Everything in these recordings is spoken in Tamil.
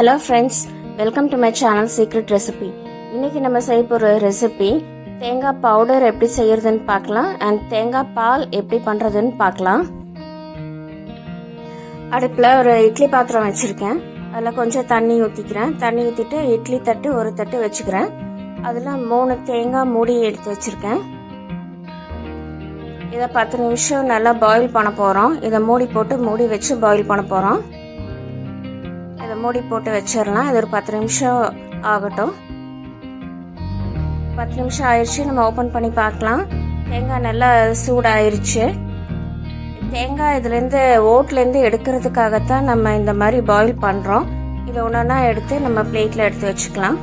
Hello friends, welcome to my channel secret recipe. இன்னைக்கு நம்ம செய்ய போகிற ரெசிபி தேங்காய் பவுடர் எப்படி செய்யறதுன்னு பார்க்கலாம் அண்ட் தேங்காய் பால் எப்படி பண்ணுறதுன்னு பார்க்கலாம். அடுப்பில் ஒரு இட்லி பாத்திரம் வச்சுருக்கேன். அதில் கொஞ்சம் தண்ணி ஊற்றிக்கிறேன். தண்ணி ஊற்றிட்டு இட்லி தட்டு ஒரு தட்டு வச்சுக்கிறேன். அதில் 3 தேங்காய் மூடி எடுத்து வச்சுருக்கேன். இதை 10 நிமிஷம் நல்லா பாயில் பண்ண போகிறோம். இதை மூடி வச்சு பாயில் பண்ண போகிறோம். இதை மூடி போட்டு வச்சிடலாம். இது ஒரு 10 நிமிஷம் ஆகட்டும். 10 நிமிஷம் ஆயிடுச்சு. நம்ம ஓப்பன் பண்ணி பார்க்கலாம். தேங்காய் நல்லா சூடாயிருச்சு. தேங்காய் இதுலேருந்து ஓட்லேருந்து எடுக்கிறதுக்காகத்தான் நம்ம இந்த மாதிரி பாயில் பண்ணுறோம். இதை ஒன்றா எடுத்து நம்ம பிளேட்டில் எடுத்து வச்சுக்கலாம்.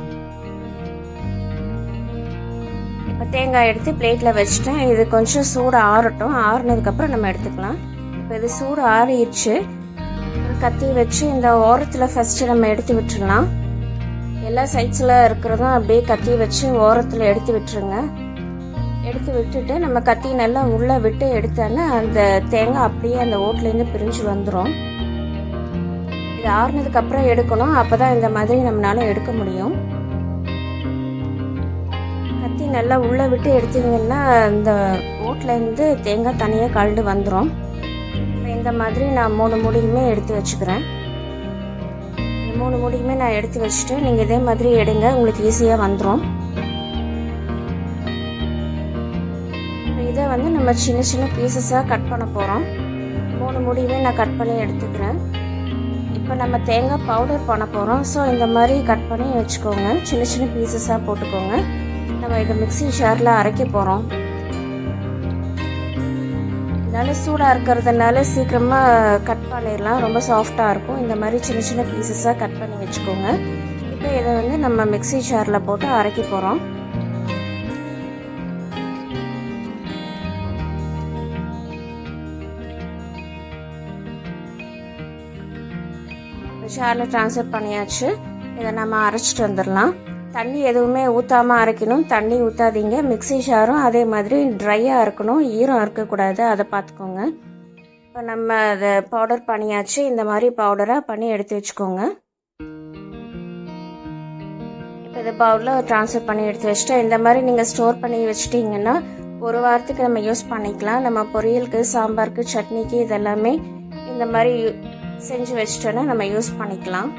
இப்போ தேங்காய் எடுத்து பிளேட்டில் வச்சுட்டேன். இது கொஞ்சம் சூடு ஆறட்டும். ஆறுனதுக்கப்புறம் நம்ம எடுத்துக்கலாம். இப்போ இது சூடு ஆறிடுச்சு. கத்தி வச்சு இந்த ஓரத்தில் ஃபஸ்ட்டு நம்ம எடுத்து விட்டுடலாம். எல்லா சைட்ஸில் இருக்கிறதும் அப்படியே கத்தி வச்சு ஓரத்தில் எடுத்து விட்டுருங்க. எடுத்து விட்டுட்டு நம்ம கத்தி நல்லா உள்ளே விட்டு எடுத்தோன்னா அந்த தேங்காய் அப்படியே அந்த ஓட்லேருந்து பிரிஞ்சு வந்துடும். இது ஆறுனதுக்கப்புறம் எடுக்கணும். அப்போ தான் இந்த மாதிரி நம்மளால எடுக்க முடியும். கத்தி நல்லா உள்ளே விட்டு எடுத்தீங்கன்னா அந்த ஓட்லேருந்து தேங்காய் தனியாக கழண்டு வந்துடும். இந்த மாதிரி நான் 3 மூடியுமே எடுத்து வச்சுக்கிறேன். 3 மூடியுமே நான் எடுத்து வச்சுட்டு நீங்கள் இதே மாதிரி எடுங்க, உங்களுக்கு ஈஸியாக வந்துடும். இதை நம்ம சின்ன சின்ன பீசஸாக கட் பண்ண போகிறோம். 3 மூடியுமே நான் கட் பண்ணி எடுத்துக்கிறேன். இப்போ நம்ம தேங்காய் பவுடர் பண்ண போகிறோம். ஸோ இந்த மாதிரி கட் பண்ணி வச்சுக்கோங்க. சின்ன சின்ன பீசஸாக போட்டுக்கோங்க. நம்ம இதை மிக்ஸி ஜாரில் அரைக்க போகிறோம். இதனால சூடாக இருக்கிறதுனால சீக்கிரமாக கட் பண்ணிடலாம். ரொம்ப சாஃப்டாக இருக்கும். இந்த மாதிரி சின்ன சின்ன பீசஸாக கட் பண்ணி வச்சுக்கோங்க. இப்போ இதை நம்ம மிக்ஸி ஜாரில் போட்டு அரைக்க போகிறோம். ஜாரில் ட்ரான்ஸ்ஃபர் பண்ணியாச்சு. இதை நம்ம அரைச்சிட்டு வந்துடலாம். தண்ணி எதுவுமே ஊற்றாமல் அரைக்கணும். தண்ணி ஊற்றாதீங்க. மிக்ஸி ஜாரும் அதே மாதிரி ட்ரையாக இருக்கணும். ஈரம் இருக்கக்கூடாது. அதை பார்த்துக்கோங்க. இப்போ நம்ம அதை பவுடர் பண்ணியாச்சு. இந்த மாதிரி பவுடராக பண்ணி எடுத்து வச்சுக்கோங்க. இப்போ இதை பவுலில் ட்ரான்ஸ்ஃபர் பண்ணி எடுத்து வச்சுட்டு இந்த மாதிரி நீங்கள் ஸ்டோர் பண்ணி வச்சுட்டிங்கன்னா 1 வாரத்துக்கு நம்ம யூஸ் பண்ணிக்கலாம். நம்ம பொரியலுக்கு, சாம்பாருக்கு, சட்னிக்கு இதெல்லாமே இந்த மாதிரி செஞ்சு வச்சுட்டோன்னா நம்ம யூஸ் பண்ணிக்கலாம்.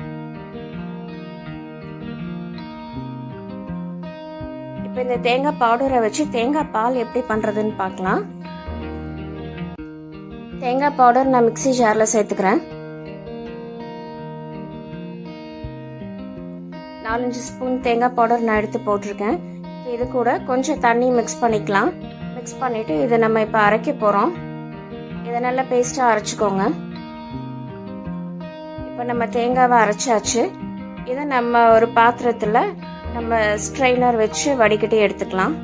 இப்போ இந்த தேங்காய் பவுடரை வச்சு தேங்காய் பால் எப்படி பண்ணுறதுன்னு பார்க்கலாம். தேங்காய் பவுடர் நான் மிக்ஸி ஜாரில் சேர்த்துக்கிறேன். 4-5 ஸ்பூன் தேங்காய் பவுடர் நான் எடுத்து போட்டிருக்கேன். இது கூட கொஞ்சம் தண்ணி மிக்ஸ் பண்ணிக்கலாம். மிக்ஸ் பண்ணிவிட்டு இதை நம்ம இப்போ அரைக்க போகிறோம். இதை நல்லா பேஸ்ட்டாக அரைச்சிக்கோங்க. இப்போ நம்ம தேங்காவை அரைச்சாச்சு. இதை நம்ம ஒரு பாத்திரத்தில் நம்ம ஸ்ட்ரெயினர் வச்சு வடிகட்டி எடுத்துக்கலாம்.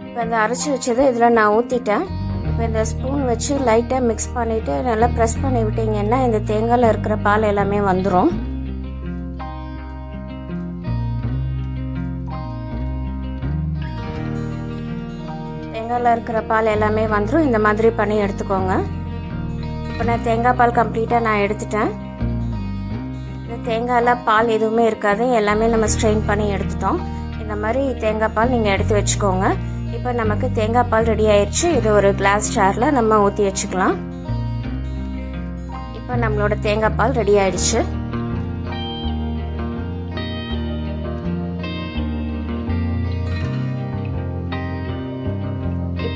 இப்போ இந்த அரைச்சி வச்சது இதில் நான் ஊற்றிட்டேன். இப்போ இந்த ஸ்பூன் வச்சு லைட்டாக மிக்ஸ் பண்ணிவிட்டு நல்லா ப்ரெஸ் பண்ணி விட்டிங்கன்னா இந்த தேங்காயில் இருக்கிற பால் எல்லாமே வந்துடும். தேங்காயில் இருக்கிற பால் எல்லாமே வந்துடும். இந்த மாதிரி பண்ணி எடுத்துக்கோங்க. இப்போ நான் தேங்காய் பால் கம்ப்ளீட்டாக நான் எடுத்துட்டேன். இந்த தேங்காயில் பால் எதுவுமே இருக்காது. எல்லாமே நம்ம ஸ்ட்ரெயின் பண்ணி எடுத்துட்டோம். இந்த மாதிரி தேங்காய் பால் நீங்கள் எடுத்து வச்சுக்கோங்க. இப்போ நமக்கு தேங்காய் பால் ரெடி ஆயிடுச்சு. இது ஒரு கிளாஸ் ஜாரில் நம்ம ஊற்றி வச்சுக்கலாம். இப்போ நம்மளோட தேங்காய் பால் ரெடி ஆயிடுச்சு.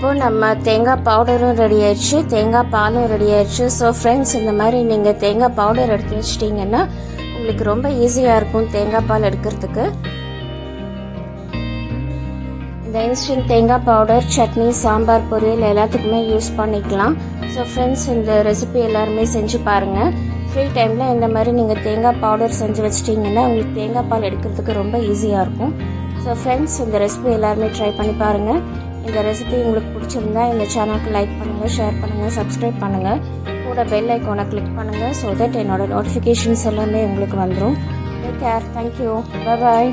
இப்போ நம்ம தேங்காய் பவுடரும் ரெடி ஆயிடுச்சு, தேங்காய் பாலும் ரெடி ஆயிடுச்சு. ஸோ ஃப்ரெண்ட்ஸ், இந்த மாதிரி நீங்கள் தேங்காய் பவுடர் எடுத்து வச்சிட்டிங்கன்னா உங்களுக்கு ரொம்ப ஈஸியாக இருக்கும் தேங்காய் பால் எடுக்கிறதுக்கு. இந்த இன்ஸ்டன்ட் தேங்காய் பவுடர் சட்னி, சாம்பார், பொரியல் எல்லாத்துக்குமே யூஸ் பண்ணிக்கலாம். ஸோ ஃப்ரெண்ட்ஸ், இந்த ரெசிபி எல்லாருமே செஞ்சு பாருங்கள். ஃப்ரீ டைமில் இந்த மாதிரி நீங்கள் தேங்காய் பவுடர் செஞ்சு வச்சிட்டிங்கன்னா உங்களுக்கு தேங்காய் பால் எடுக்கிறதுக்கு ரொம்ப ஈஸியாக இருக்கும். ஸோ ஃப்ரெண்ட்ஸ், இந்த ரெசிபி எல்லாருமே ட்ரை பண்ணி பாருங்கள். இந்த ரெசிபி உங்களுக்கு பிடிச்சிருந்தா இந்த சேனலுக்கு லைக் பண்ணுங்கள், ஷேர் பண்ணுங்கள், சப்ஸ்கிரைப் பண்ணுங்கள். கூட பெல் ஐக்கானை கிளிக் பண்ணுங்கள். ஸோ தட் என்னோட நோட்டிஃபிகேஷன்ஸ் எல்லாமே உங்களுக்கு வந்துடும். Take care. Thank you. Bye bye.